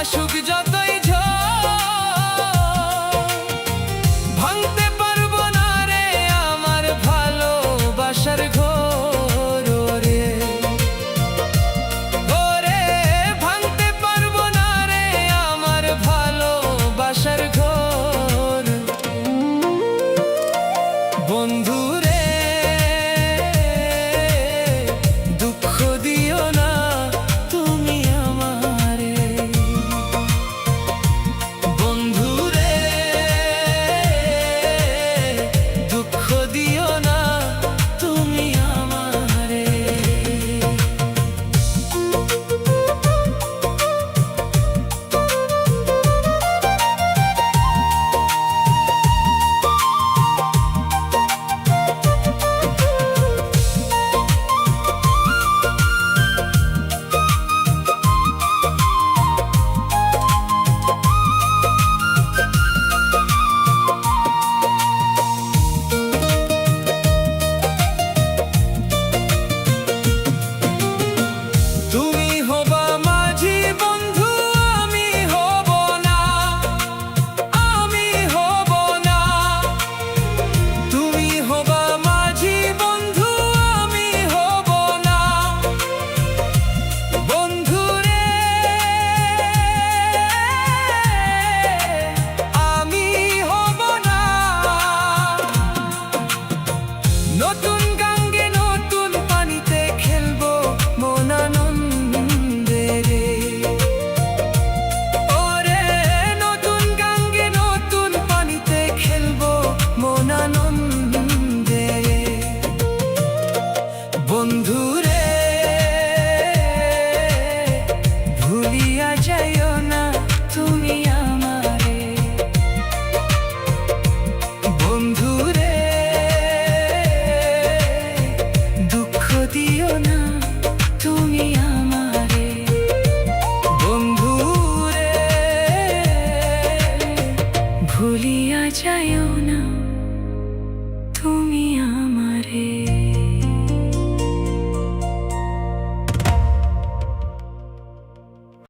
আসুক যতই ঝড়, ভাঙতে পারবো না রে আমার ভালোবাসার ঘর। ওরে ওরে ভাঙতে পারবো না রে আমার ভালোবাসার ঘর। বন্ধু রে দুঃখ দিও না তুমি আমারে, বন্ধু রে দুঃখ দিও না তুমি আমারে। তুমি হবা মাঝি বন্ধু আমি হব না, আমি হব না। তুমি হবা মাঝি বন্ধু আমি হব না, বন্ধু রে আমি হব না। নতুন গাঙ্গে নতুন পানিতে খেলবো মন আনন্দে রে। ওরে নতুন গাঙ্গে নতুন পানিতে খেলবো মন আনন্দে। বন্ধু রে ভুলিয়া যাইও